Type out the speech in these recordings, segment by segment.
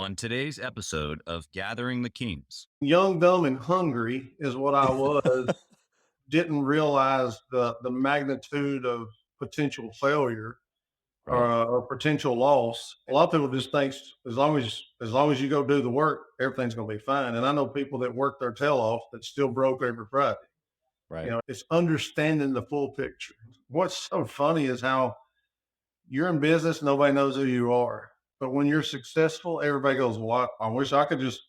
On today's episode of Gathering the Kings. Young, dumb, and hungry is what I was. Didn't realize the magnitude of potential failure Right. or potential loss. A lot of people just think as long as you go do the work, everything's going to be fine. And I know people that work their tail off that still broke every Friday. Right. It's understanding the full picture. What's so funny is how you're in business, nobody knows who you are. But when you're successful, everybody goes, "Well, I wish I could just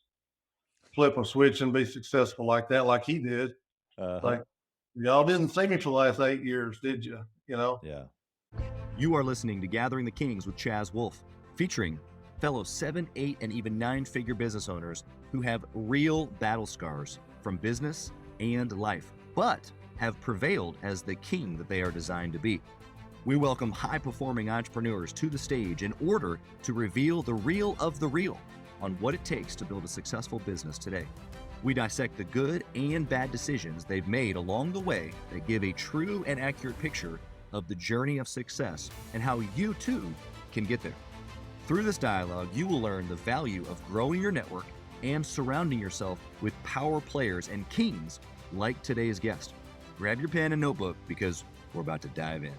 flip a switch and be successful like that, like he did." Uh-huh. Like, y'all didn't see me for the last 8 years, did you? Yeah. You are listening to Gathering the Kings with Chaz Wolfe, featuring fellow 7, 8, and even 9-figure business owners who have real battle scars from business and life, but have prevailed as the king that they are designed to be. We welcome high-performing entrepreneurs to the stage in order to reveal the real of the real on what it takes to build a successful business today. We dissect the good and bad decisions they've made along the way that give a true and accurate picture of the journey of success and how you too can get there. Through this dialogue, you will learn the value of growing your network and surrounding yourself with power players and kings like today's guest. Grab your pen and notebook because we're about to dive in.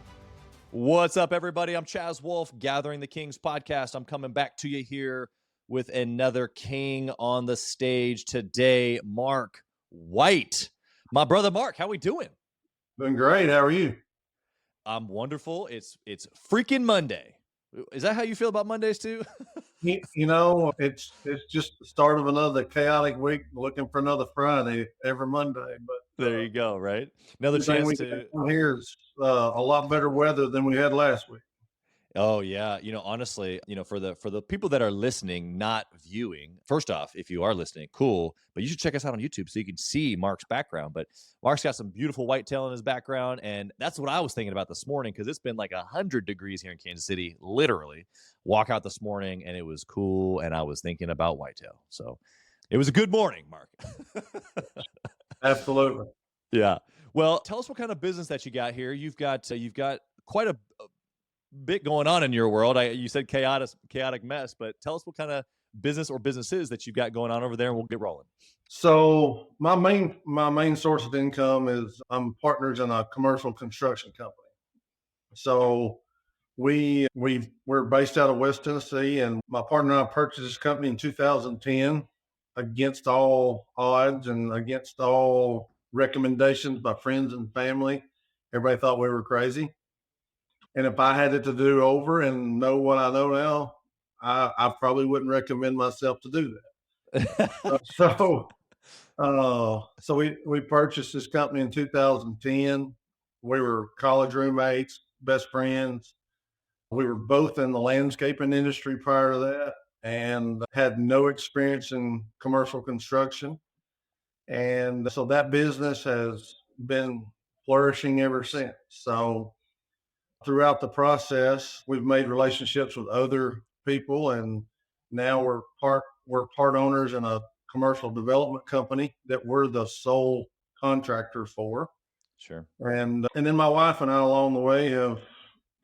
What's up, everybody? I'm Chaz Wolfe, Gathering the Kings podcast. I'm coming back to you here with another king on the stage today, Mark White. My brother Mark, how we doing? Doing great. How are you? I'm wonderful. It's freaking Monday. Is that how you feel about Mondays too? It's just the start of another chaotic week, looking for another Friday every Monday. But There you go, right? Another the thing chance we to got here is a lot better weather than we had last week. Oh yeah, honestly, for the people that are listening, not viewing. First off, if you are listening, cool, but you should check us out on YouTube so you can see Mark's background. But Mark's got some beautiful whitetail in his background, and that's what I was thinking about this morning because it's been like 100 degrees here in Kansas City, literally. Walk out this morning and it was cool, and I was thinking about whitetail. So it was a good morning, Mark. Absolutely. Yeah. Well, tell us what kind of business that you got here. You've got quite a bit going on in your world. You said chaotic mess, but tell us what kind of business or businesses that you've got going on over there, and we'll get rolling. So my main source of income is I'm partners in a commercial construction company. So we're based out of West Tennessee, and my partner and I purchased this company in 2010 against all odds and against all recommendations by friends and family. Everybody thought we were crazy. And if I had it to do over and know what I know now, I probably wouldn't recommend myself to do that. So we purchased this company in 2010. We were college roommates, best friends. We were both in the landscaping industry prior to that and had no experience in commercial construction. And so that business has been flourishing ever since. So throughout the process, we've made relationships with other people, and now we're part owners in a commercial development company that we're the sole contractor for. Sure. And then my wife and I along the way have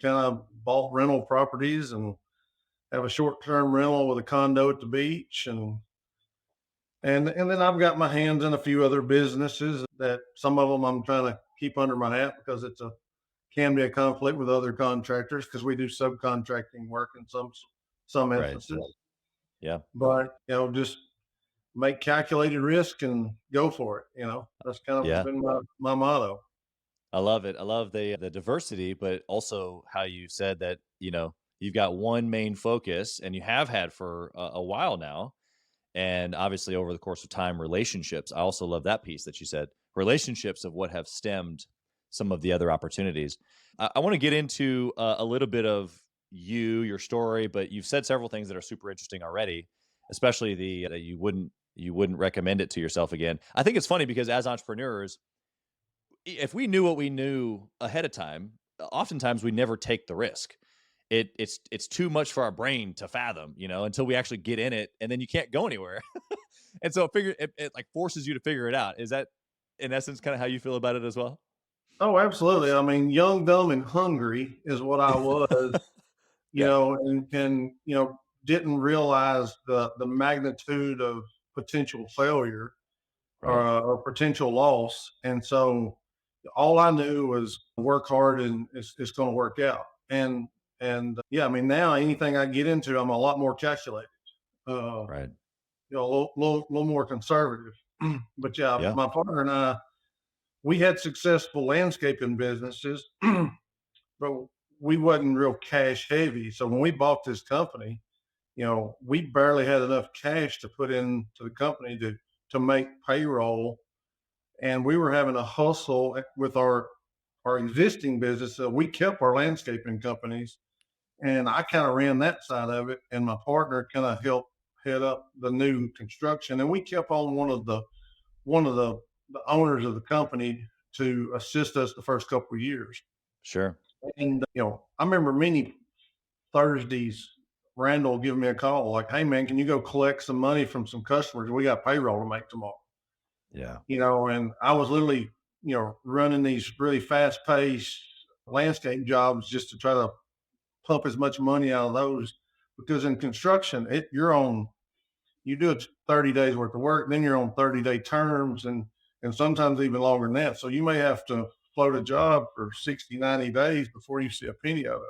kind of bought rental properties and have a short-term rental with a condo at the beach, and then I've got my hands in a few other businesses that some of them I'm trying to keep under my hat because can be a conflict with other contractors because we do subcontracting work in some Right. instances. Yeah. But just make calculated risk and go for it. That's kind of Yeah. been my motto. I love it. I love the diversity, but also how you said that, you've got one main focus and you have had for a while now. And obviously over the course of time, relationships. I also love that piece that you said, relationships of what have stemmed some of the other opportunities. I want to get into a little bit of your story, but you've said several things that are super interesting already, especially that you wouldn't recommend it to yourself again. I think it's funny because as entrepreneurs, if we knew what we knew ahead of time, oftentimes we never take the risk. It's too much for our brain to fathom, until we actually get in it, and then you can't go anywhere. And so it like forces you to figure it out. Is that in essence kind of how you feel about it as well? Oh, absolutely. I mean, young, dumb, and hungry is what I was. Yeah. And didn't realize the magnitude of potential failure Right. or potential loss. And so all I knew was work hard and it's going to work out. And yeah, I mean, now anything I get into, I'm a lot more calculated, Right. a little more conservative. But yeah, Yeah. my partner and I, we had successful landscaping businesses, but we wasn't real cash heavy. So when we bought this company, we barely had enough cash to put into the company to make payroll, and we were having a hustle with our existing business. So we kept our landscaping companies, and I kind of ran that side of it, and my partner kind of helped head up the new construction, and we kept on one of the owners of the company to assist us the first couple of years. Sure. And I remember many Thursdays, Randall giving me a call like, "Hey man, can you go collect some money from some customers? We got payroll to make tomorrow." Yeah. And I was literally, running these really fast paced landscape jobs just to try to pump as much money out of those. Because in construction, you do it 30 days worth of work, then you're on 30-day terms and sometimes even longer than that. So you may have to float a job for 60, 90 days before you see a penny of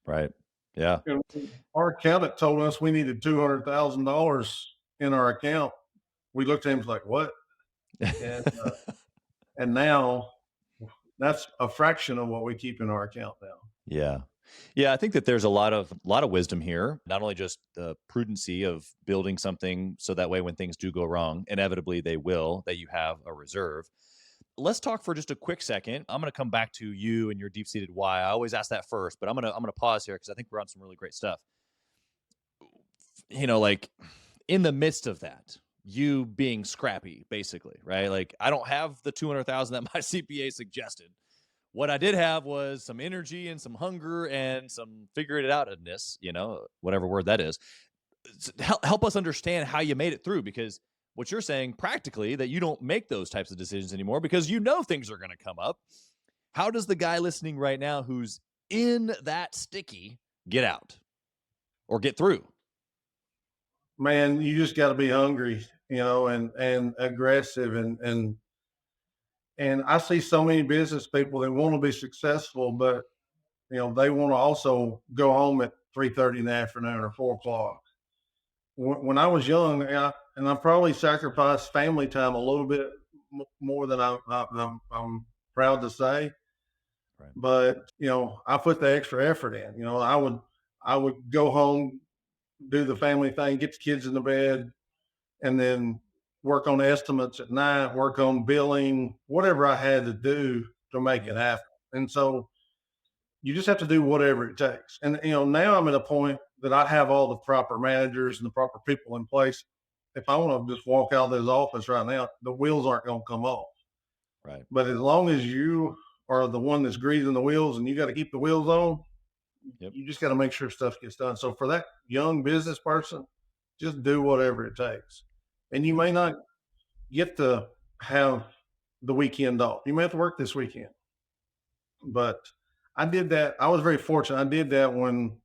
Right. Yeah. it. And our accountant told us we needed $200,000 in our account. We looked at him like, what? And and now that's a fraction of what we keep in our account now. Yeah. Yeah, I think that there's a lot of wisdom here, not only just the prudency of building something so that way when things do go wrong, inevitably they will, that you have a reserve. Let's talk for just a quick second. I'm going to come back to you and your deep-seated why. I always ask that first, but I'm going to pause here because I think we're on some really great stuff. Like in the midst of that, you being scrappy basically, right? Like I don't have the 200,000 that my CPA suggested. What I did have was some energy and some hunger and some figure it outness, whatever word that is. Help us understand how you made it through, because what you're saying practically that you don't make those types of decisions anymore because things are going to come up. How does the guy listening right now who's in that sticky get out or get through? Man, you just got to be hungry, and aggressive, and I see so many business people that want to be successful, but they want to also go home at 3:30 in the afternoon or 4 o'clock. When I was young, and I probably sacrificed family time a little bit more than I'm proud to say, Right. but I put the extra effort in. I would go home, do the family thing, get the kids in the bed, and then work on estimates at night, work on billing, whatever I had to do to make it happen. And so you just have to do whatever it takes. And now I'm at a point that I have all the proper managers and the proper people in place. If I want to just walk out of this office right now, the wheels aren't going to come off. Right. But as long as you are the one that's greasing the wheels and you got to keep the wheels on, Yep. you just got to make sure stuff gets done. So for that young business person, just do whatever it takes. And you may not get to have the weekend off. You may have to work this weekend. But I did that. I was very fortunate. I did that when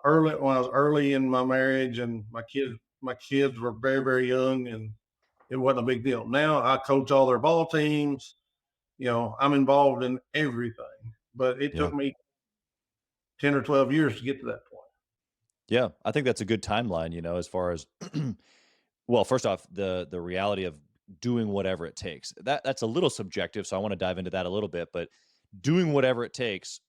I was early in my marriage and my kids were very, very young, and it wasn't a big deal. Now I coach all their ball teams. I'm involved in everything. But it Yeah. took me 10 or 12 years to get to that point. Yeah. I think that's a good timeline, as far as well, first off, the reality of doing whatever it takes. That's a little subjective, so I want to dive into that a little bit, but doing whatever it takes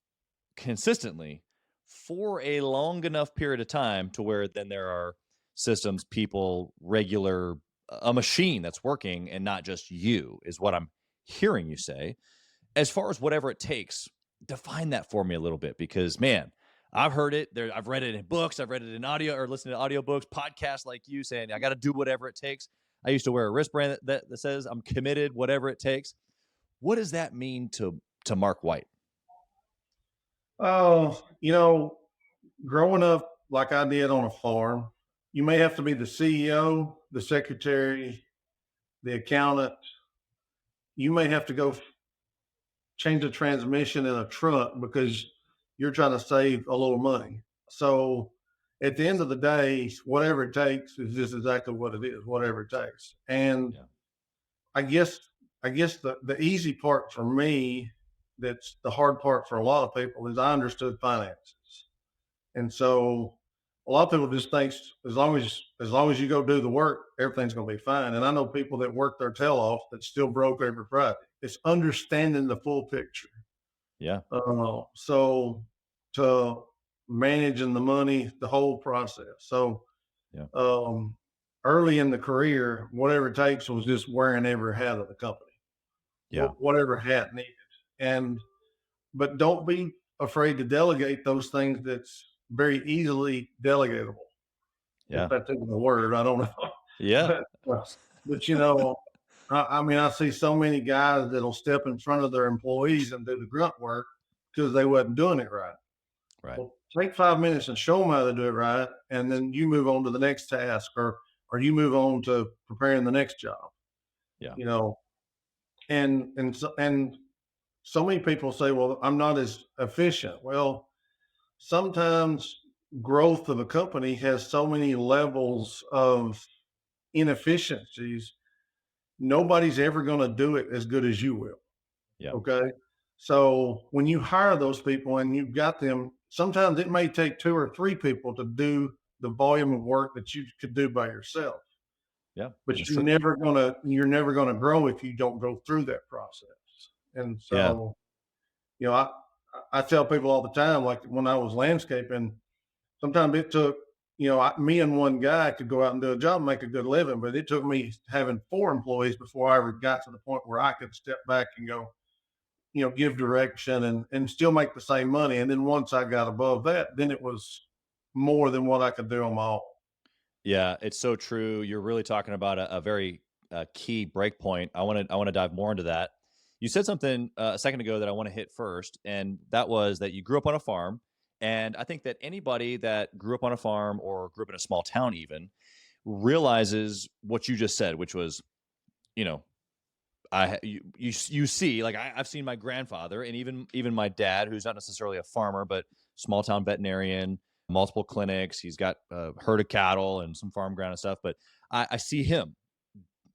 consistently for a long enough period of time to where then there are systems, people, a machine that's working and not just you, is what I'm hearing you say. As far as whatever it takes, define that for me a little bit, because man, I've heard it there. I've read it in books. I've read it in audio or listened to audiobooks, podcasts like you saying, I got to do whatever it takes. I used to wear a wristband that says I'm committed, whatever it takes. What does that mean to Mark White? Oh, growing up like I did on a farm, you may have to be the CEO, the secretary, the accountant. You may have to go change the transmission in a truck because you're trying to save a little money. So at the end of the day, whatever it takes is just exactly what it is, whatever it takes. And Yeah. I guess the easy part for me, that's the hard part for a lot of people, is I understood finances. And so a lot of people just thinks as long as you go do the work, everything's gonna be fine. And I know people that work their tail off that still broke every Friday. It's understanding the full picture. Yeah. So to managing the money, the whole process. So Yeah. um, early in the career, whatever it takes was just wearing every hat of the company, Yeah. whatever hat needed. And but don't be afraid to delegate those things that's very easily delegatable. If Yeah. that's even a word, I don't know. Yeah. but, uh, but I mean, I see so many guys that'll step in front of their employees and do the grunt work because they wasn't doing it right. Right. Well, take 5 minutes and show them how to do it right, and then you move on to the next task, or you move on to preparing the next job. Yeah. You know, and so many people say, "Well, I'm not as efficient." Well, sometimes growth of a company has so many levels of inefficiencies. Nobody's ever going to do it as good as you will. Yeah. Okay. So when you hire those people and you've got them, sometimes it may take two or three people to do the volume of work that you could do by yourself. Yeah. But That's you're true. never gonna grow if you don't go through that process. And Yeah. so, you know, I tell people all the time, like when I was landscaping, sometimes it took, me and one guy could go out and do a job and make a good living, but it took me having four employees before I ever got to the point where I could step back and go, give direction and still make the same money. And then once I got above that, then it was more than what I could do on my own. Yeah, it's so true. You're really talking about a very key break point. I want to dive more into that. You said something a second ago that I want to hit first, and that was that you grew up on a farm. And I think that anybody that grew up on a farm or grew up in a small town even realizes what you just said, which was, you know, you see, like I've seen my grandfather and even my dad, who's not necessarily a farmer but small town veterinarian, multiple clinics. He's got a herd of cattle and some farm ground and stuff. But I see him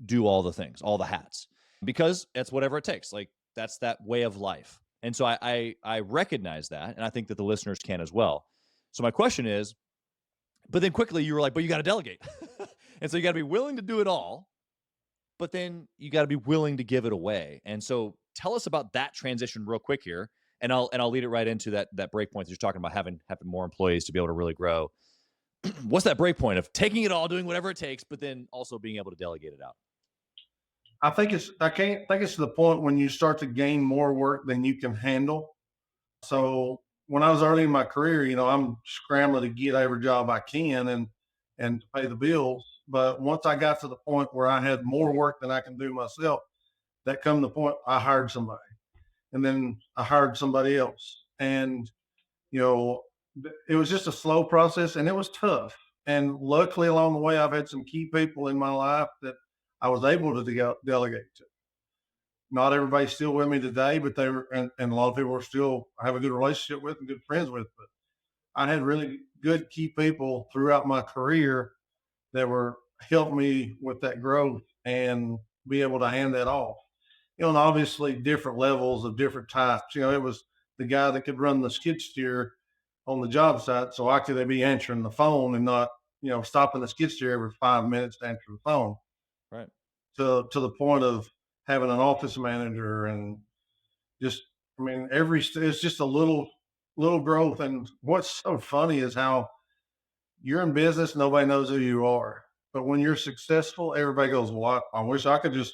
do all the things, all the hats, because it's whatever it takes. Like that's that way of life. And so I recognize that, and I think that the listeners can as well. So my question is, but then quickly you were like, but you got to delegate, and so you got to be willing to do it all, but then you got to be willing to give it away. And so tell us about that transition real quick here, and I'll lead it right into that break point that you're talking about, having more employees to be able to really grow. What's that break point of taking it all, doing whatever it takes, but then also being able to delegate it out? I can't think it's to the point when you start to gain more work than you can handle. So when I was early in my career, I'm scrambling to get every job I can and pay the bills. But once I got to the point where I had more work than I can do myself, that come the point I hired somebody, and then I hired somebody else, and you know, it was just a slow process, and it was tough. And luckily, along the way, I've had some key people in my life that I was able to delegate to. Not everybody's still with me today, but they were, and a lot of people are still I have a good relationship with and good friends with. But I had really good key people throughout my career that were helping me with that growth and be able to hand that off. And obviously different levels of different types. It was the guy that could run the skid steer on the job site, so I could be answering the phone and not, stopping the skid steer every 5 minutes to answer the phone. Right. To the point of having an office manager and just, I mean, it's just a little growth. And what's so funny is how you're in business, nobody knows who you are, but when you're successful, everybody goes, "Well, I wish I could just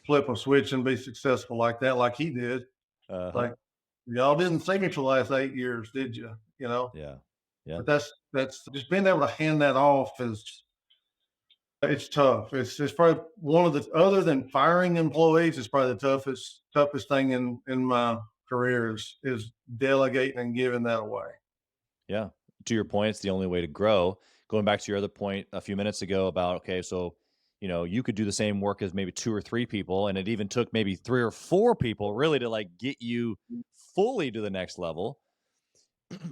flip a switch and be successful like that, like he did." Uh-huh. Like, y'all didn't see me for the last 8 years, did you? Yeah. Yeah. But that's just being able to hand that off is it's tough. It's probably one of the other than firing employees, it's probably the toughest thing in my career is delegating and giving that away. Yeah. To your point, it's the only way to grow. Going back to your other point a few minutes ago about, okay, so, you could do the same work as maybe two or three people, and it even took maybe three or four people really to like get you fully to the next level.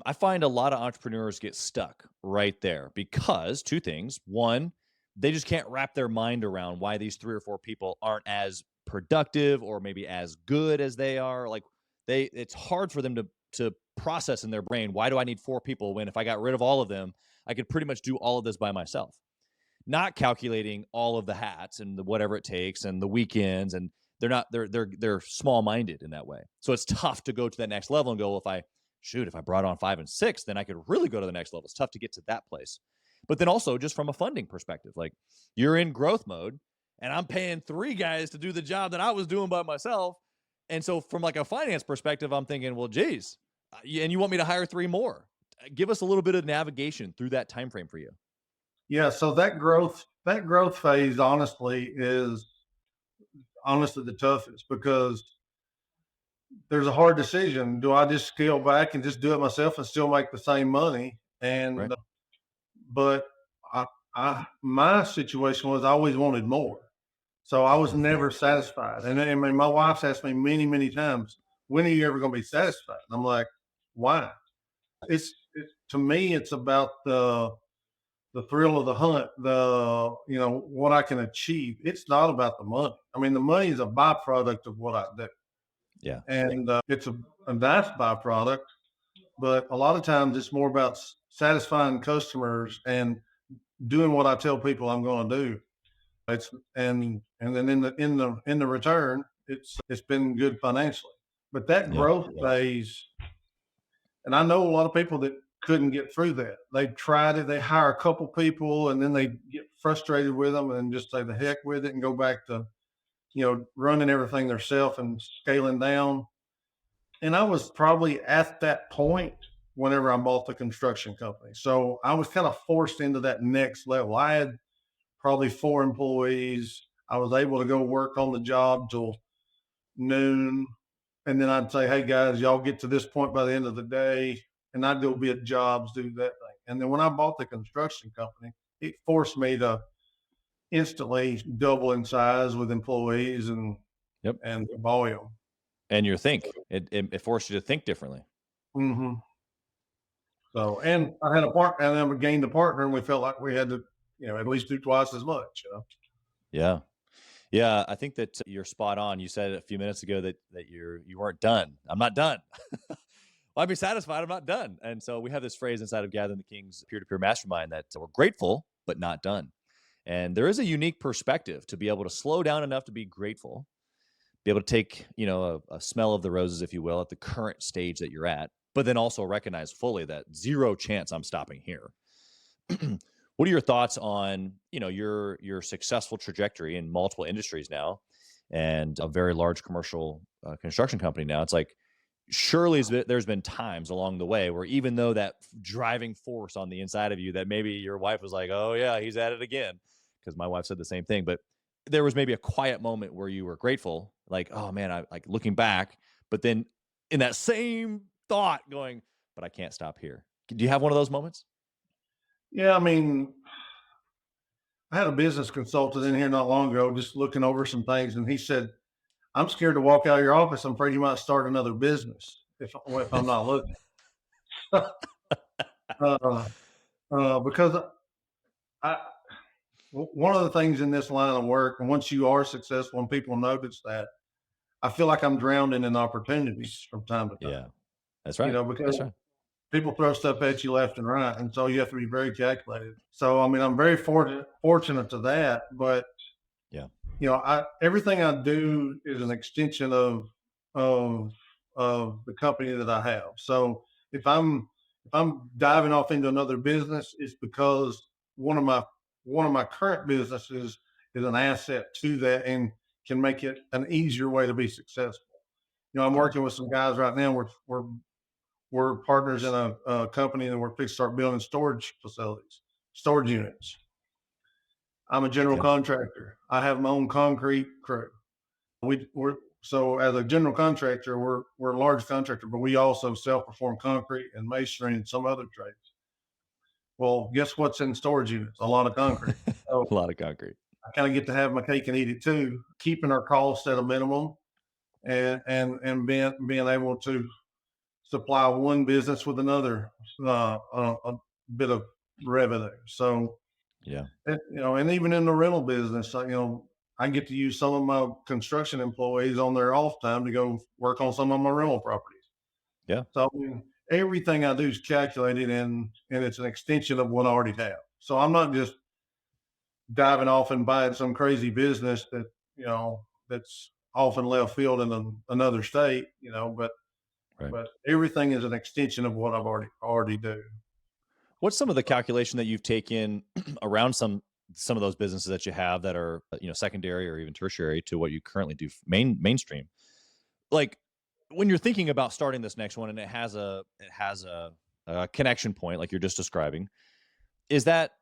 I find a lot of entrepreneurs get stuck right there because two things. One, they just can't wrap their mind around why these three or four people aren't as productive or maybe as good as they are. Like it's hard for them to process in their brain, why do I need four people when if I got rid of all of them, I could pretty much do all of this by myself. Not calculating all of the hats and whatever it takes and the weekends, and they're small minded in that way. So it's tough to go to that next level and go, well, if I brought on 5 and 6, then I could really go to the next level. It's tough to get to that place. But then also just from a funding perspective, like you're in growth mode and I'm paying 3 guys to do the job that I was doing by myself. And so from like a finance perspective, I'm thinking, well, geez, and you want me to hire 3 more? Give us a little bit of navigation through that time frame for you. Yeah, so that growth phase honestly is honestly the toughest because there's a hard decision. Do I just scale back and just do it myself and still make the same money? Right. But I, my situation was I always wanted more, so I was never satisfied. And I mean, my wife's asked me many, many times, "When are you ever going to be satisfied?" And I'm like, "Why?" To me, it's about the thrill of the hunt, what I can achieve. It's not about the money. I mean, the money is a byproduct of what I do, Yeah. and it's a nice byproduct. But a lot of times, it's more about satisfying customers and doing what I tell people I'm going to do. It's and then in the return, it's been good financially. But that Yeah. growth phase, and I know a lot of people that couldn't get through that. They tried it. They hire a couple people, and then they get frustrated with them, and just say the heck with it, and go back to running everything themselves and scaling down. And I was probably at that point whenever I bought the construction company. So I was kind of forced into that next level. I had probably 4 employees. I was able to go work on the job till noon. And then I'd say, hey guys, y'all get to this point by the end of the day. And I'd go bid jobs, do that thing. And then when I bought the construction company, it forced me to instantly double in size with employees Yep. and volume. And your think it forced you to think differently. Mm-hmm. So, and I had a partner, and then we gained a partner, and we felt like we had to, at least do twice as much. Yeah. Yeah, I think that you're spot on. You said a few minutes ago that you weren't done. I'm not done. Well, I'd be satisfied. I'm not done. And so we have this phrase inside of Gathering the Kings peer-to-peer mastermind that we're grateful but not done. And there is a unique perspective to be able to slow down enough to be grateful, be able to take a smell of the roses, if you will, at the current stage that you're at, but then also recognize fully that zero chance I'm stopping here. What are your thoughts on your successful trajectory in multiple industries now, and a very large commercial construction company now? It's like surely there's been times along the way where even though that driving force on the inside of you, that maybe your wife was like, "Oh yeah, he's at it again," because my wife said the same thing. But there was maybe a quiet moment where you were grateful, like, "Oh man," I like looking back, but then in that same thought going, "But I can't stop here." Do you have one of those moments? Yeah, I mean, I had a business consultant in here not long ago, just looking over some things, and he said, "I'm scared to walk out of your office. I'm afraid you might start another business if I'm not looking." uh, because I one of the things in this line of work, and once you are successful and people notice that, I feel like I'm drowning in opportunities from time to time. Yeah, that's right. Because That's right. people throw stuff at you left and right, and so you have to be very calculated. So, I mean, I'm very fortunate to that, but Yeah. everything I do is an extension of of the company that I have. So if I'm diving off into another business, it's because one of my one of my current businesses is an asset to that and can make it an easier way to be successful. I'm Yeah. working with some guys right now. We're partners in a company, and we're fixing to start building storage facilities, storage units. I'm a general Okay. contractor. I have my own concrete crew. We're so as a general contractor, we're a large contractor, but we also self-perform concrete and masonry and some other trades. Well, guess what's in storage units? A lot of concrete. So A lot of concrete. I kind of get to have my cake and eat it too, keeping our costs at a minimum and being able to supply one business with another a bit of revenue. So, Yeah. and even in the rental business, I get to use some of my construction employees on their off time to go work on some of my rental properties. Yeah. So I mean, everything I do is calculated, and it's an extension of what I already have. So I'm not just diving off and buying some crazy business that's off in left field in another state, Right. but everything is an extension of what I've already do. What's some of the calculation that you've taken around some of those businesses that you have that are secondary or even tertiary to what you currently do mainstream? Like when you're thinking about starting this next one and it has a connection point like you're just describing, is that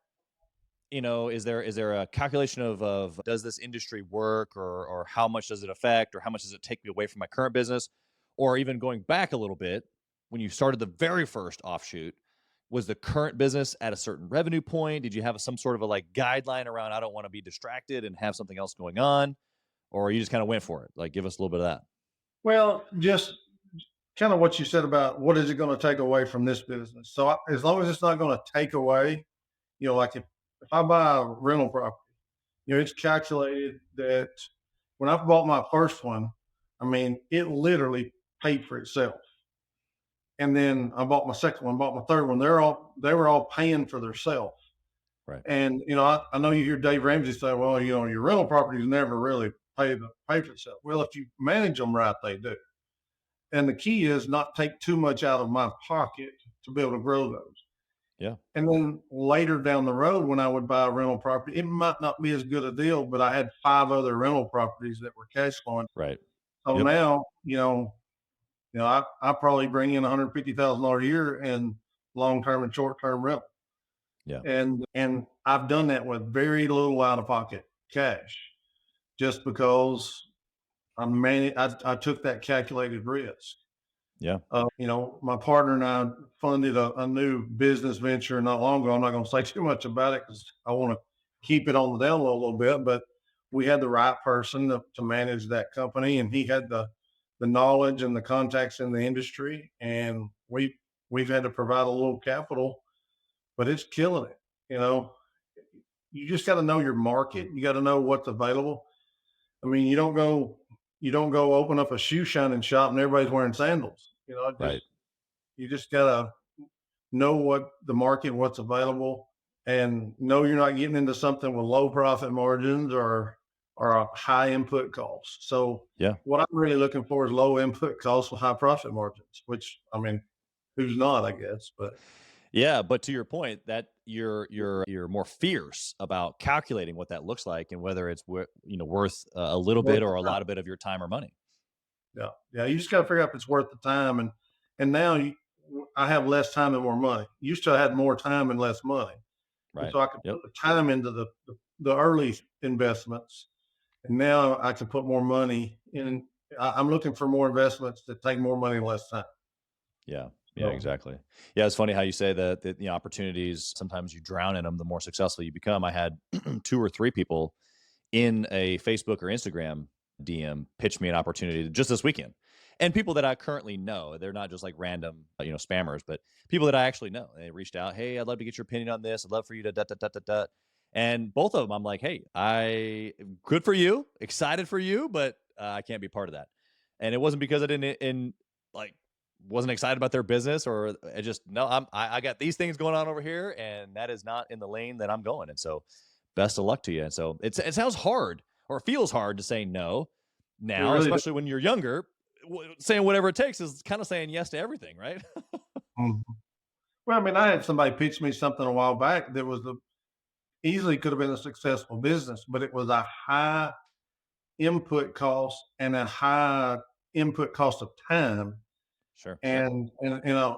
is there a calculation of does this industry work, or how much does it affect, or how much does it take me away from my current business? Or even going back a little bit, when you started the very first offshoot, was the current business at a certain revenue point? Did you have some sort of a like guideline around I don't want to be distracted and have something else going on? Or you just kind of went for it? Like give us a little bit of that. Well, just kind of what you said about what is it going to take away from this business. So as long as it's not going to take away, like if I buy a rental property, it's calculated that when I bought my first one, I mean, it literally paid for itself. And then I bought my second one, bought my third one. They were all paying for themselves. Right. And I know you hear Dave Ramsey say, "Well, your rental properties never really pay for itself." Well, if you manage them right, they do. And the key is not take too much out of my pocket to be able to grow those. Yeah. And then later down the road, when I would buy a rental property, it might not be as good a deal, but I had 5 other rental properties that were cash flowing. Right. So Yep. now, I probably bring in $150,000 a year in long term and short term rental, Yeah. and I've done that with very little out of pocket cash, just because I took that calculated risk. Yeah. My partner and I funded a new business venture not long ago. I'm not going to say too much about it because I want to keep it on the down low a little bit, but we had the right person to manage that company, and he had the knowledge and the contacts in the industry, and we've had to provide a little capital, but it's killing it. You just got to know your market. You got to know what's available. I mean, you don't go open up a shoe shining shop and everybody's wearing sandals. Right. You just gotta know what the market, what's available, and know you're not getting into something with low profit margins or a high input costs. So Yeah. what I'm really looking for is low input costs with high profit margins, which I mean, who's not, I guess, but Yeah, but to your point, that you're more fierce about calculating what that looks like and whether it's worth a little worth bit or the a time. lot of bit of your time or money. Yeah. Yeah. You just got to figure out if it's worth the time. And now I have less time and more money. Used to I had more time and less money. And Right. so I could Yep. put the time into the early investments. And now I can put more money in. I'm looking for more investments that take more money in less time. Yeah. Yeah. So Exactly. Yeah. It's funny how you say that the opportunities sometimes you drown in them the more successful you become. I had two or three people in a Facebook or Instagram DM pitch me an opportunity just this weekend. And people that I currently know, they're not just like random, spammers, but people that I actually know. They reached out, hey, I'd love to get your opinion on this. I'd love for you to da da da da da. And both of them, I'm like, hey, good for you, excited for you, but I can't be part of that. And it wasn't because I didn't like wasn't excited about their business, or I just no, I got these things going on over here, and that is not in the lane that I'm going. And so best of luck to you. And so it sounds hard, or it feels hard to say no it now, really does. especially when you're younger. Saying whatever it takes is kind of saying yes to everything, right? Mhm. Well, I mean, I had somebody pitch me something a while back that easily could have been a successful business, but it was a high input cost and a high input cost of time. Sure. Yep.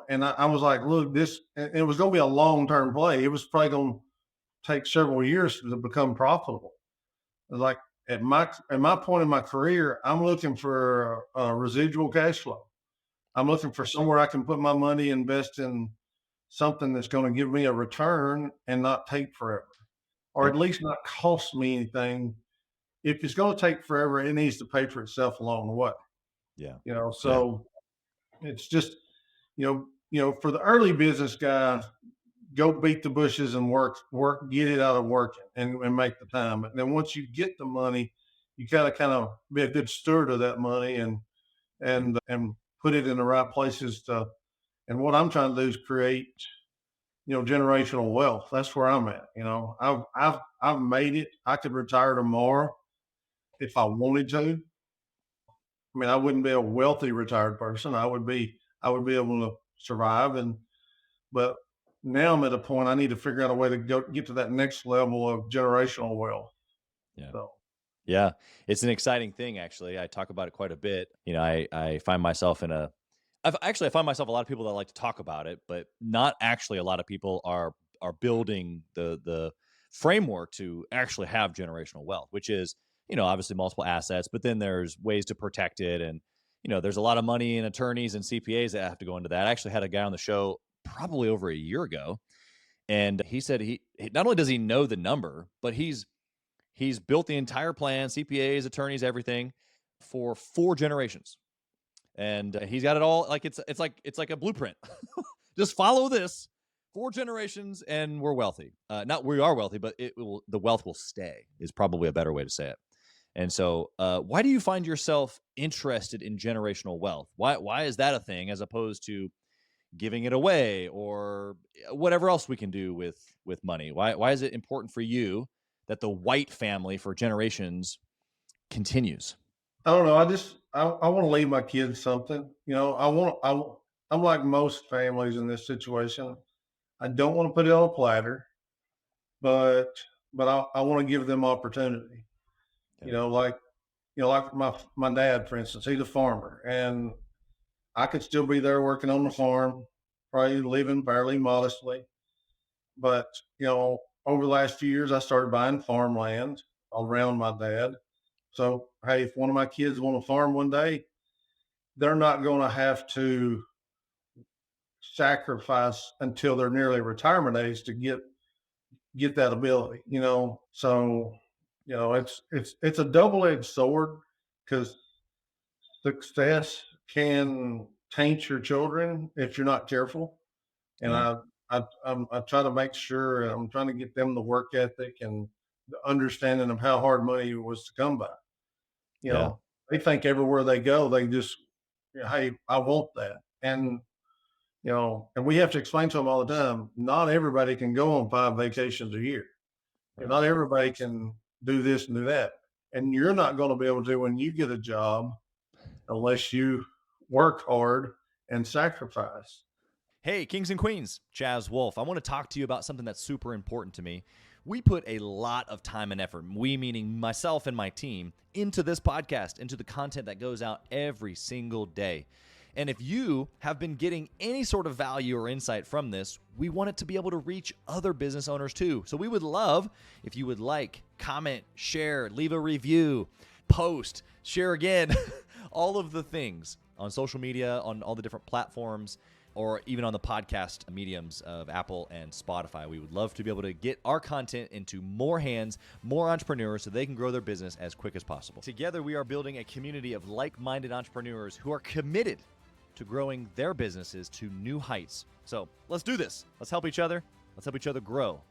And I was like, look, and it was going to be a long term play. It was probably going to take several years to become profitable. Like at my point in my career, I'm looking for a residual cash flow. I'm looking for somewhere I can put my money, invest in something that's going to give me a return and not take forever, or at Yep. least not cost me anything. If it's going to take forever, it needs to pay for itself along the way. Yeah. Yeah. So it's just For the early business guy, go beat the bushes and work, get it out of working and make the time. But then once you get the money, you gotta kind of be a good steward of that money and put it in the right places to. And what I'm trying to do is create, generational wealth. That's where I'm at. I've made it. I could retire tomorrow if I wanted to. I mean, I wouldn't be a wealthy retired person. I would be able to survive but now I'm at a point I need to figure out a way to get to that next level of generational wealth. Yeah. So Yeah. It's an exciting thing, actually. I talk about it quite a bit. I find myself I find myself a lot of people that like to talk about it, but not actually a lot of people are building the framework to actually have generational wealth, which is, obviously multiple assets, but then there's ways to protect it. And, there's a lot of money in attorneys and CPAs that have to go into that. I actually had a guy on the show probably over a year ago, and he said not only does he know the number, but he's built the entire plan, CPAs, attorneys, everything, for 4 generations. And he's got it all, like it's like a blueprint. Just follow this 4 generations and we're wealthy. Not we are wealthy, but the wealth will stay is probably a better way to say it. And so why do you find yourself interested in generational wealth? Why is that a thing as opposed to giving it away or whatever else we can do with money? Why is it important for you that the White family for generations continues? I don't know. I want to leave my kids something. I'm like most families in this situation. I don't want to put it on a platter, but I want to give them opportunity. Yeah. Like my dad, for instance, he's a farmer, and I could still be there working on the farm, probably living fairly modestly. But over the last few years, I started buying farmland around my dad. So hey, if one of my kids want to farm one day, they're not going to have to sacrifice until they're nearly retirement age to get that ability. So it's a double edged sword because success can taint your children if you're not careful. And Yeah. I try to make sure I'm trying to get them the work ethic and the understanding of how hard money was to come by. You Yeah. know, they think everywhere they go, they just, hey, I want that. And we have to explain to them all the time, not everybody can go on 5 vacations a year. Right. Not everybody can do this and do that. And you're not going to be able to when you get a job unless you work hard and sacrifice. Hey, kings and queens, Chaz Wolfe. I want to talk to you about something that's super important to me. We put a lot of time and effort, we meaning myself and my team, into this podcast, into the content that goes out every single day. And if you have been getting any sort of value or insight from this, we want it to be able to reach other business owners too. So we would love if you would like, comment, share, leave a review, post, share again, all of the things on social media, on all the different platforms, or even on the podcast mediums of Apple and Spotify. We would love to be able to get our content into more hands, more entrepreneurs, so they can grow their business as quick as possible. Together, we are building a community of like-minded entrepreneurs who are committed to growing their businesses to new heights. So let's do this. Let's help each other. Let's help each other grow.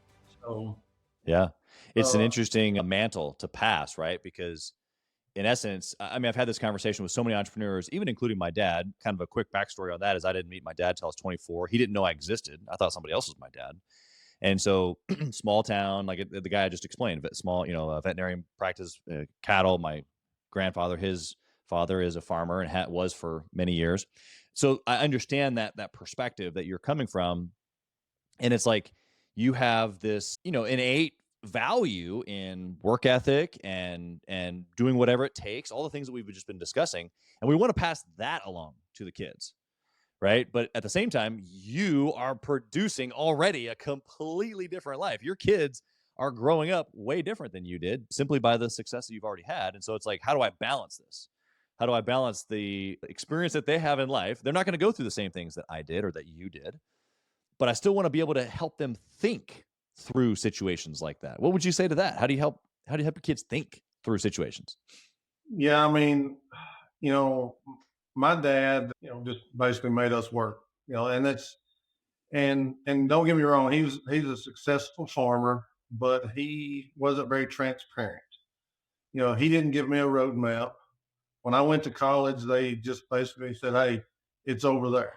So Yeah. It's an interesting mantle to pass, right? Because in essence, I mean, I've had this conversation with so many entrepreneurs, even including my dad. Kind of a quick backstory on that is I didn't meet my dad till I was 24. He didn't know I existed. I thought somebody else was my dad. And so small town, like the guy I just explained, but small, veterinarian practice, cattle. My grandfather, his father is a farmer and was for many years. So I understand that perspective that you're coming from. And it's like you have this, innate value in work ethic and doing whatever it takes, all the things that we've just been discussing. And we want to pass that along to the kids. Right. But at the same time, you are producing already a completely different life. Your kids are growing up way different than you did simply by the success that you've already had. And so it's like, how do I balance this? How do I balance the experience that they have in life? They're not going to go through the same things that I did or that you did, but I still want to be able to help them think through situations like that. What would you say to that? How do you help your kids think through situations? Yeah, I mean, my dad, just basically made us work. and and don't get me wrong, he's a successful farmer, but he wasn't very transparent. He didn't give me a roadmap. When I went to college, they just basically said, "Hey, it's over there,"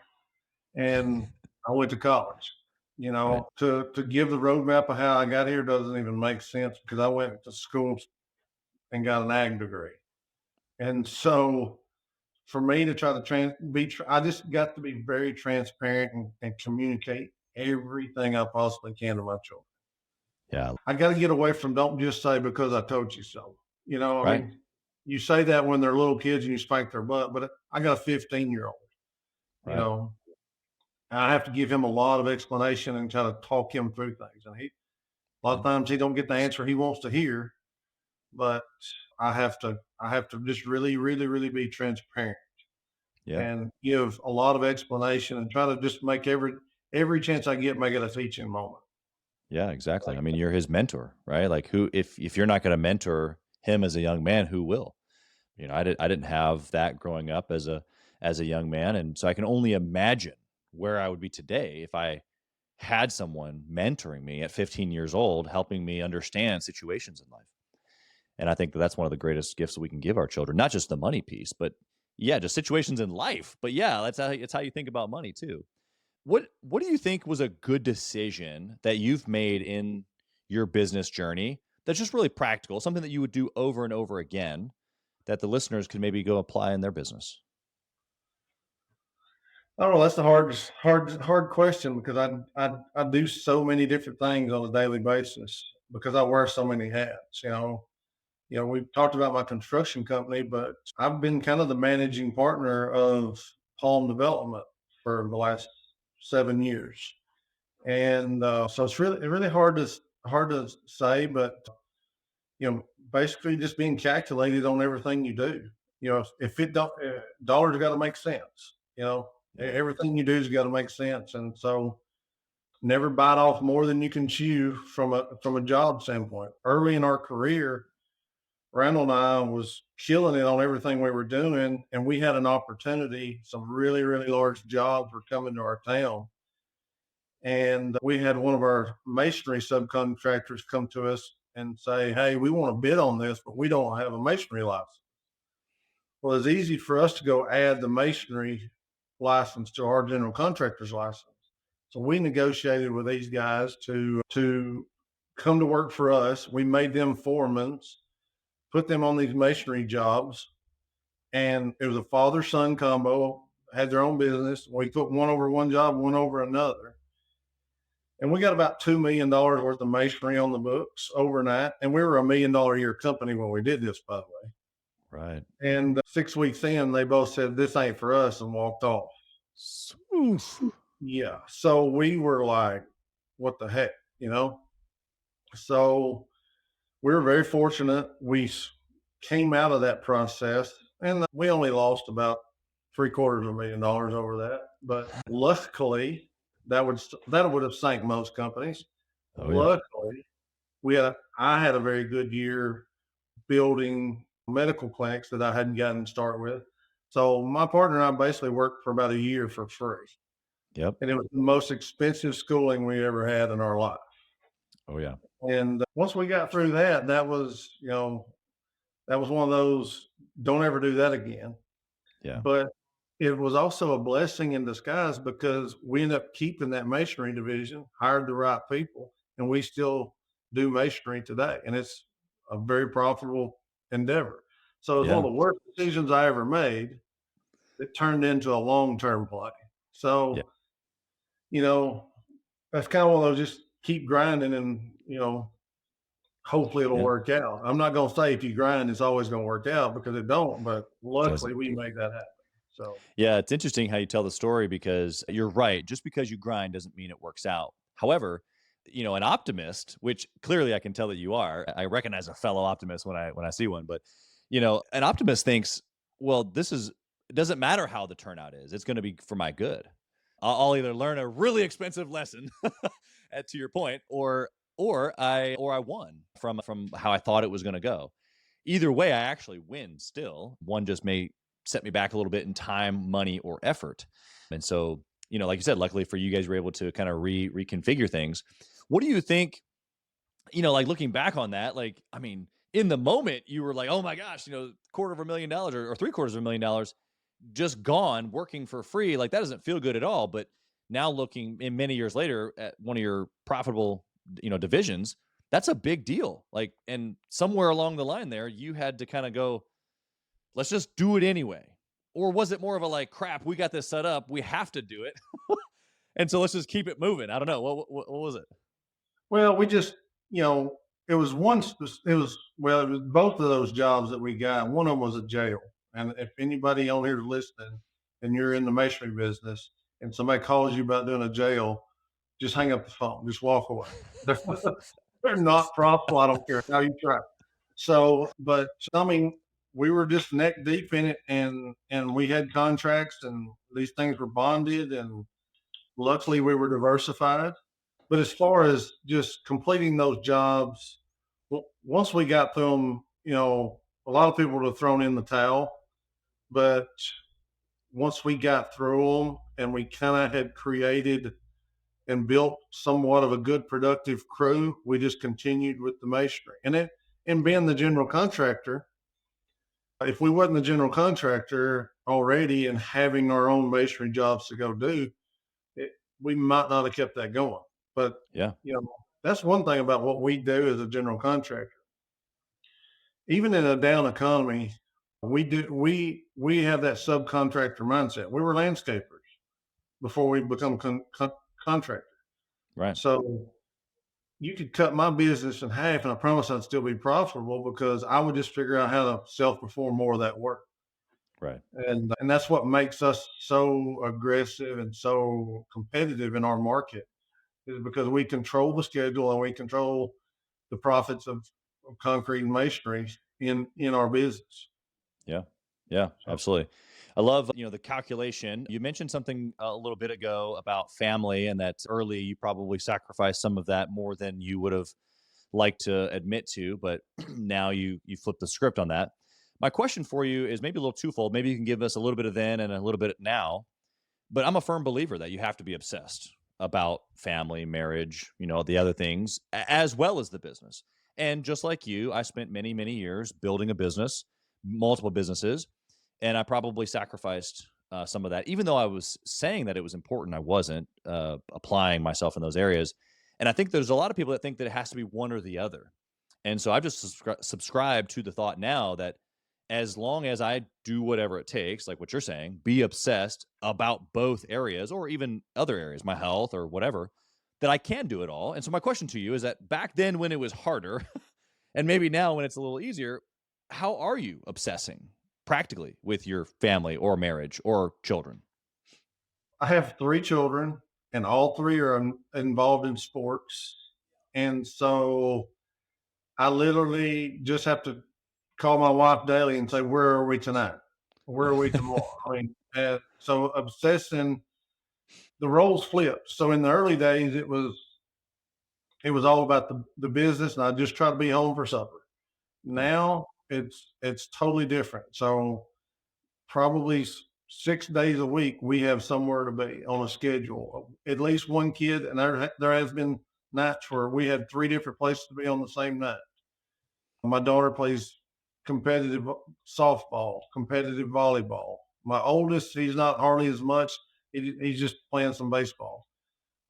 and I went to college. Right. To give the roadmap of how I got here doesn't even make sense because I went to school and got an ag degree, and so for me to try to I just got to be very transparent and communicate everything I possibly can to my children. Yeah. I got to get away from don't just say because I told you so. I Right. mean, you say that when they're little kids and you spank their butt, but I got a 15-year-old, you Right. know, and I have to give him a lot of explanation and try to talk him through things. And a lot of times he don't get the answer he wants to hear, but I have to just really, really, really be transparent Yeah. and give a lot of explanation and try to just make every chance I get, make it a teaching moment. Yeah, exactly. I mean, you're his mentor, right? Like who if you're not going to mentor him as a young man, who will? I didn't have that growing up as a young man, and so I can only imagine where I would be today if I had someone mentoring me at 15 years old, helping me understand situations in life. And I think that that's one of the greatest gifts that we can give our children, not just the money piece, but yeah, just situations in life. But yeah, that's how you think about money too. What do you think was a good decision that you've made in your business journey that's just really practical, something that you would do over and over again that the listeners can maybe go apply in their business? I don't know. That's the hard question because I do so many different things on a daily basis because I wear so many hats. We've talked about my construction company, but I've been kind of the managing partner of home development for the last 7 years, and so it's really hard to say, but basically just being calculated on everything you do. If it don't dollars got to make sense. Yeah. Everything you do's got to make sense, and so never bite off more than you can chew from a job standpoint. Early in our career, Randall and I was killing it on everything we were doing, and we had an opportunity. Some really, really large jobs were coming to our town, and we had one of our masonry subcontractors come to us and say, "Hey, we want to bid on this, but we don't have a masonry license." Well, it's easy for us to go add the masonry license to our general contractor's license. So we negotiated with these guys to come to work for us. We made them foremen, put them on these masonry jobs, and it was a father son combo. Had their own business. We put one over one job, one over another, and we got about $2 million worth of masonry on the books overnight. And we were $1 million a year company when we did this, by the way. Right. And 6 weeks in, they both said, "This ain't for us," and walked off. Oof. Yeah. So we were like, what the heck, So we were very fortunate. We came out of that process and we only lost about $750,000 over that. But luckily, that would have sank most companies. Oh yeah. Luckily, I had a very good year building medical clinics that I hadn't gotten to start with. So my partner and I basically worked for about a year for free. Yep. And it was the most expensive schooling we ever had in our life. Oh yeah. And once we got through that, that was one of those, don't ever do that again. Yeah. But it was also a blessing in disguise because we ended up keeping that masonry division, hired the right people, and we still do masonry today. And it's a very profitable endeavor. So it's one Yeah. of the worst decisions I ever made that turned into a long-term play. Yeah. So, you know, that's kind of one of those, just keep grinding and, hopefully it'll Yeah. work out. I'm not going to say if you grind, it's always going to work out because it don't, but luckily Doesn't. we made that happen. So, Yeah, it's interesting how you tell the story because you're right. Just because you grind doesn't mean it works out. However, an optimist, which clearly I can tell that you are. I recognize a fellow optimist when I see one, but an optimist thinks, well, it doesn't matter how the turnout is. It's going to be for my good. I'll either learn a really expensive lesson, to your point, or I won from how I thought it was going to go. Either way, I actually win still. One just may set me back a little bit in time, money, or effort. And so, like you said, luckily for you guys, were able to kind of reconfigure things. What do you think, like looking back on that, like, I mean, in the moment you were like, oh my gosh, quarter of a million dollars or three-quarters of a million dollars just gone working for free. Like that doesn't feel good at all. But now looking in many years later at one of your profitable, divisions, that's a big deal. Like, and somewhere along the line there, you had to kind of go, let's just do it anyway. Or was it more of a like, crap, we got this set up, we have to do it. And so let's just keep it moving. I don't know. What was it? Well, we just, you know, it was it was both of those jobs that we got. One of them was a jail. And if anybody on here is listening and you're in the masonry business and somebody calls you about doing a jail, just hang up the phone, just walk away. They're, they're not profitable. I don't care how you try. So, but I mean, we were just neck deep in it, and we had contracts, and these things were bonded, and luckily we were diversified. But as far as just completing those jobs, once we got through them, a lot of people would have thrown in the towel. But once we got through them and we kind of had created and built somewhat of a good productive crew, we just continued with the masonry. And being the general contractor, if we wasn't the general contractor already and having our own masonry jobs to go do, it, we might not have kept that going. But Yeah. that's one thing about what we do as a general contractor. Even in a down economy, we have that subcontractor mindset. We were landscapers before we become contractors. Right. So you could cut my business in half, and I promise I'd still be profitable because I would just figure out how to self perform more of that work. Right. And that's what makes us so aggressive and so competitive in our market, is because we control the schedule and we control the profits of concrete and masonry in our business. Yeah. Yeah, So absolutely. I love, the calculation. You mentioned something a little bit ago about family, and that early you probably sacrificed some of that more than you would have liked to admit to, but now you flip the script on that. My question for you is maybe a little twofold. Maybe you can give us a little bit of then and a little bit of now. But I'm a firm believer that you have to be obsessed about family, marriage, the other things, as well as the business. And just like you, I spent many, many years building a business, multiple businesses, and I probably sacrificed some of that. Even though I was saying that it was important, I wasn't applying myself in those areas. And I think there's a lot of people that think that it has to be one or the other. And so I've just subscribed to the thought now that as long as I do whatever it takes, like what you're saying, be obsessed about both areas or even other areas, my health or whatever, that I can do it all. And so my question to you is that back then when it was harder, and maybe now when it's a little easier, how are you obsessing practically with your family or marriage or children? I have three children, and all three are involved in sports. And so I literally just have to call my wife daily and say, "Where are we tonight? Where are we tomorrow?" I mean, so obsessing, the roles flipped. So in the early days, it was all about the business, and I just try to be home for supper. Right. Now it's totally different. So probably 6 days a week we have somewhere to be on a schedule. At least one kid, and there has been nights where we had three different places to be on the same night. My daughter plays competitive softball, competitive volleyball. My oldest, he's not hardly as much. He's just playing some baseball.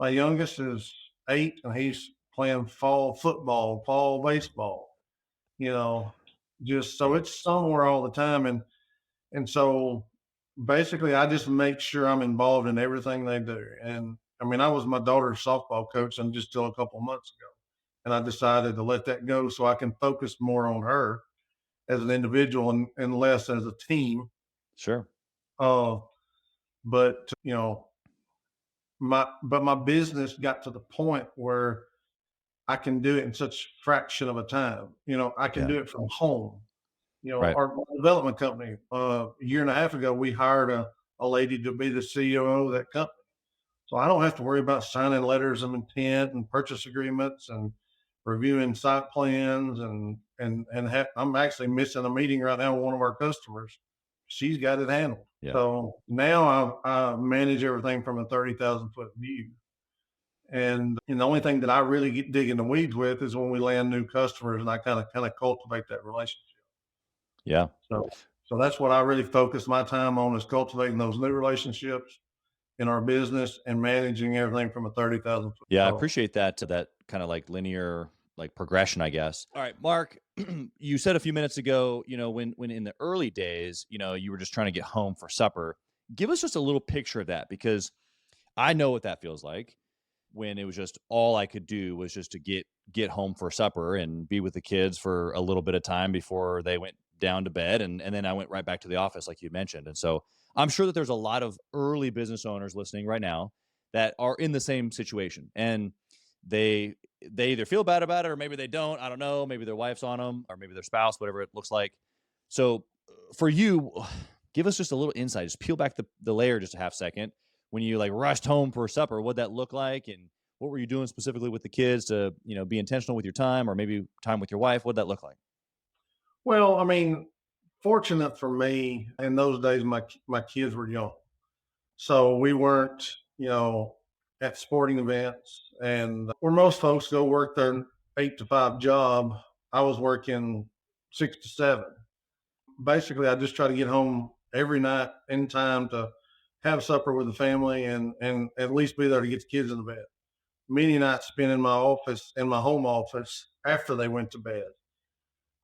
My youngest is 8, and he's playing fall football, fall baseball. You know, just so it's somewhere all the time, and so basically, I just make sure I'm involved in everything they do. And I mean, I was my daughter's softball coach and just till a couple of months ago, and I decided to let that go so I can focus more on her as an individual and less as a team. Sure. Uh, but my business got to the point where I can do it in such fraction of a time. I can Yeah. do it from home. Right. Our development company, a year and a half ago, we hired a lady to be the CEO of that company. So I don't have to worry about signing letters of intent and purchase agreements and reviewing site plans I'm actually missing a meeting right now with one of our customers she's got it handled. Yeah. So now I manage everything from a 30,000-foot view. And the only thing that I really dig in the weeds with is when we land new customers, and I kind of cultivate that relationship. Yeah. So that's what I really focus my time on, is cultivating those new relationships in our business and managing everything from a 30,000-foot. Yeah. I So, appreciate that kind of like linear like progression, I guess. All right, Mark, you said a few minutes ago, when in the early days, you were just trying to get home for supper. Give us just a little picture of that, because I know what that feels like, when it was just all I could do was just to get home for supper and be with the kids for a little bit of time before they went down to bed, and then I went right back to the office like you mentioned. And so I'm sure that there's a lot of early business owners listening right now that are in the same situation, and they either feel bad about it or maybe they don't. I don't know. Maybe their wife's on them, or maybe their spouse, whatever it looks like. So for you, give us just a little insight. Just peel back the layer just a half second. When you like rushed home for supper, what'd that look like? And what were you doing specifically with the kids to, be intentional with your time, or maybe time with your wife? What'd that look like? well, I mean, fortunate for me, in those days, my kids were young, so we weren't, at sporting events, and where most folks go work their 8 to 5 job, I was working 6 to 7. Basically, I just try to get home every night in time to have supper with the family, and at least be there to get the kids in the bed. Many nights spent in my home office after they went to bed,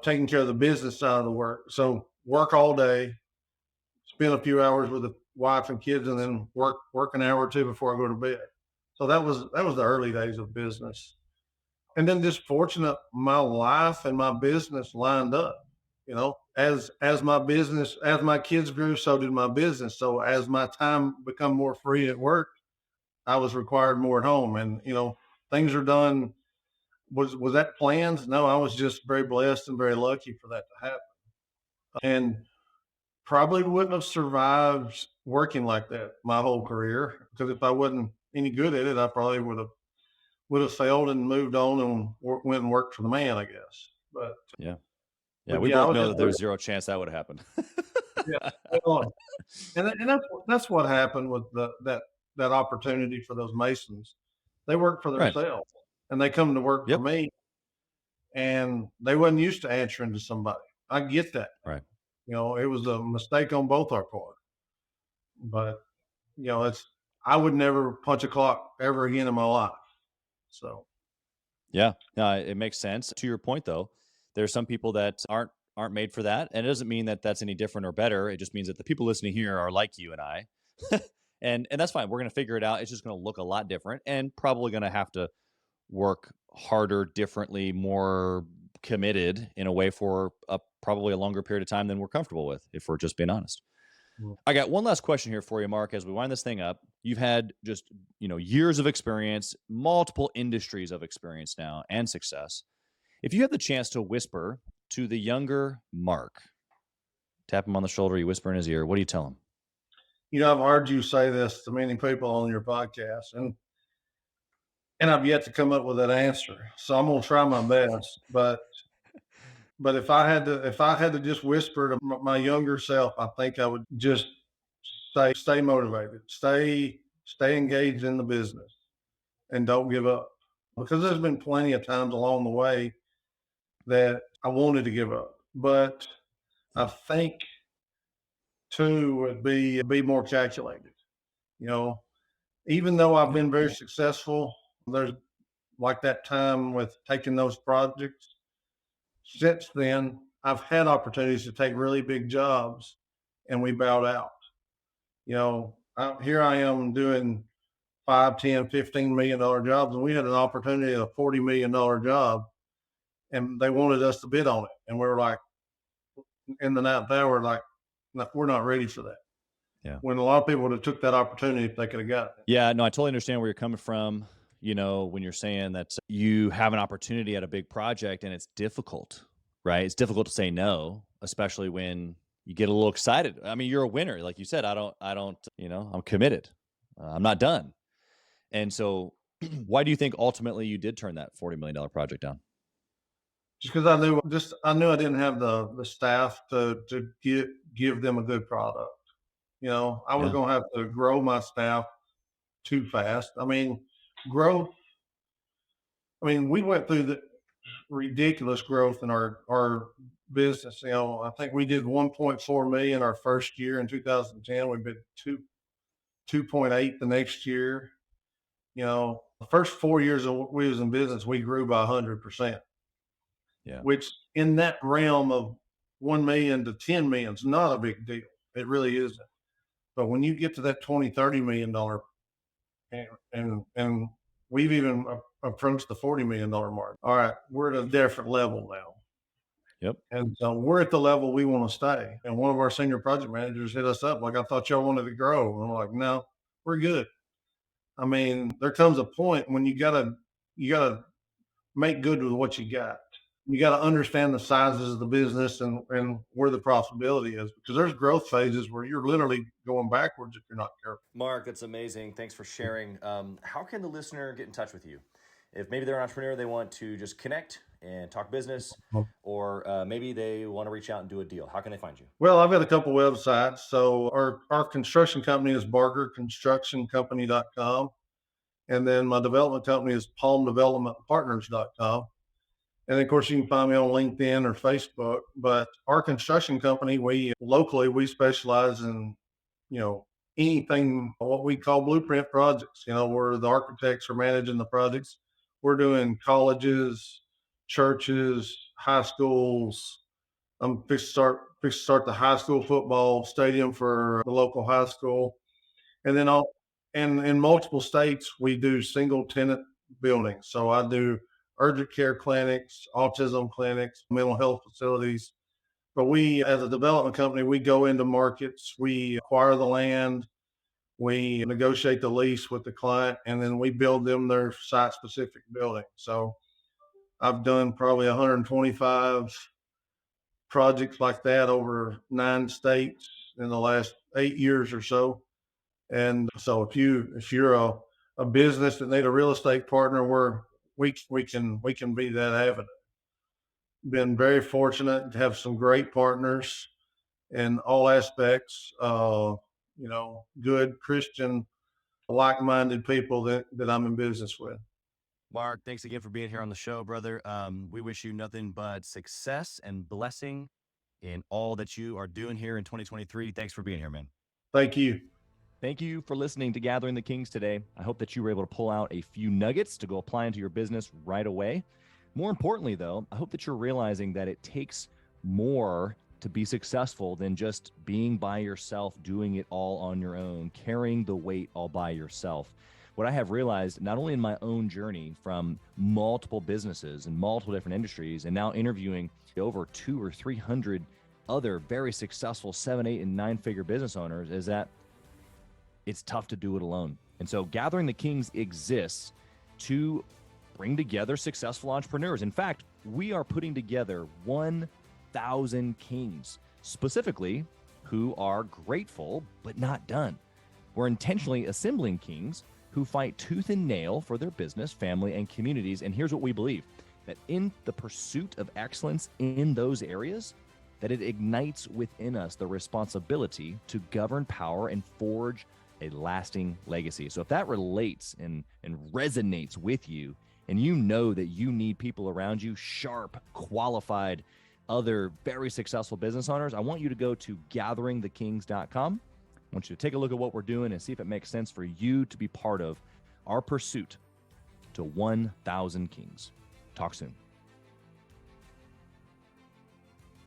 taking care of the business side of the work. So work all day, spend a few hours with the wife and kids, and then work an hour or two before I go to bed. So that was the early days of business. And then just fortunate, my life and my business lined up. As my kids grew, so did my business. So as my time become more free at work, I was required more at home. And things are done. Was that planned? No, I was just very blessed and very lucky for that to happen. And probably wouldn't have survived working like that my whole career, because if I wasn't any good at it, I probably would have failed and moved on and went and worked for the man, I guess. But Yeah. Yeah. but We yeah, I both was know just that there's zero chance that would have happened. yeah, well, and that's what happened with that opportunity for those Masons. They work for Right. themselves, and they come to work for Yep. me, and they wasn't used to answering to somebody. I get that. Right. It was a mistake on both our part, but I would never punch a clock ever again in my life. So Yeah. No, it makes sense. To your point, though, there's some people that aren't made for that, and it doesn't mean that that's any different or better. It just means that the people listening here are like you and I, and that's fine. We're gonna figure it out. It's just gonna look a lot different, and probably gonna have to work harder, differently, more committed in a way for probably a longer period of time than we're comfortable with, if we're just being honest. mm, I got one last question here for you, Mark, as we wind this thing up. You've had just, years of experience, multiple industries of experience now, and success. If you had the chance to whisper to the younger Mark, tap him on the shoulder, you whisper in his ear, what do you tell him? I've heard you say this to many people on your podcast, and I've yet to come up with that answer. So I'm gonna try my best. But if I had to just whisper to my younger self, I think I would just say, stay motivated, stay engaged in the business, and don't give up. Because there's been plenty of times along the way that I wanted to give up, but I think too would be more calculated. You know, Even though I've been very successful, there's like that time with taking those projects. Since then, I've had opportunities to take really big jobs, and we bowed out. Here I am doing 5, 10, $15 million jobs, and we had an opportunity at a $40 million job, and they wanted us to bid on it, and we were like, in the ninth hour, like, no, we're not ready for that. Yeah. When a lot of people would have took that opportunity if they could have got it. Yeah, no, I totally understand where you're coming from. When you're saying that you have an opportunity at a big project and it's difficult, right? It's difficult to say no, especially when you get a little excited. I mean, you're a winner. Like you said, I don't, I'm committed. I'm not done. And so why do you think ultimately you did turn that $40 million project down? Just because I knew I didn't have the staff to give them a good product. I was Yeah. going to have to grow my staff too fast. Growth. We went through the ridiculous growth in our business. I think we did 1.4 million our first year in 2010. We did 2.8 the next year. The first 4 years we was in business, we grew by 100%, Yeah. which in that realm of 1 million to 10 million is not a big deal. It really isn't. But when you get to that 20, $30 million, and we've even approached the $40 million mark. All right, we're at a different level now. Yep. And so we're at the level we want to stay. And one of our senior project managers hit us up like, I thought y'all wanted to grow. And I'm like, no, we're good. There comes a point when you gotta make good with what you got. You got to understand the sizes of the business and where the profitability is, because there's growth phases where you're literally going backwards if you're not careful. Mark, that's amazing. Thanks for sharing. How can the listener get in touch with you? If maybe they're an entrepreneur, they want to just connect and talk business, or maybe they want to reach out and do a deal. How can they find you? Well, I've got a couple websites. So our construction company is bargerconstructioncompany.com. And then my development company is palmdevelopmentpartners.com. And then, of course, you can find me on LinkedIn or Facebook. But our construction company, we specialize in, anything what we call blueprint projects, where the architects are managing the projects. We're doing colleges, churches, high schools. I'm fixed to start the high school football stadium for the local high school. And then and in multiple states, we do single tenant buildings. So I do urgent care clinics, autism clinics, mental health facilities. But we, as a development company, we go into markets, we acquire the land, we negotiate the lease with the client, and then we build them their site specific building. So I've done probably 125 projects like that over 9 states in the last 8 years or so. And so if you're a business that need a real estate partner, we can be that avenue. Been very fortunate to have some great partners in all aspects. Good Christian, like-minded people that I'm in business with. Mark, thanks again for being here on the show, brother. We wish you nothing but success and blessing in all that you are doing here in 2023. Thanks for being here, man. Thank you. Thank you for listening to Gathering the Kings today. I hope that you were able to pull out a few nuggets to go apply into your business right away. More importantly, though, I hope that you're realizing that it takes more to be successful than just being by yourself, doing it all on your own, carrying the weight all by yourself. What I have realized, not only in my own journey from multiple businesses and multiple different industries, and now interviewing over 200 or 300 other very successful 7, 8, and 9-figure business owners, is that it's tough to do it alone. And so Gathering the Kings exists to bring together successful entrepreneurs. In fact, we are putting together 1,000 kings, specifically who are grateful but not done. We're intentionally assembling kings who fight tooth and nail for their business, family, and communities. And here's what we believe, that in the pursuit of excellence in those areas, that it ignites within us the responsibility to govern power and forge a lasting legacy. So if that relates and resonates with you, and you know that you need people around you, sharp, qualified, other very successful business owners, I want you to go to gatheringthekings.com. I want you to take a look at what we're doing and see if it makes sense for you to be part of our pursuit to 1,000 kings. Talk soon.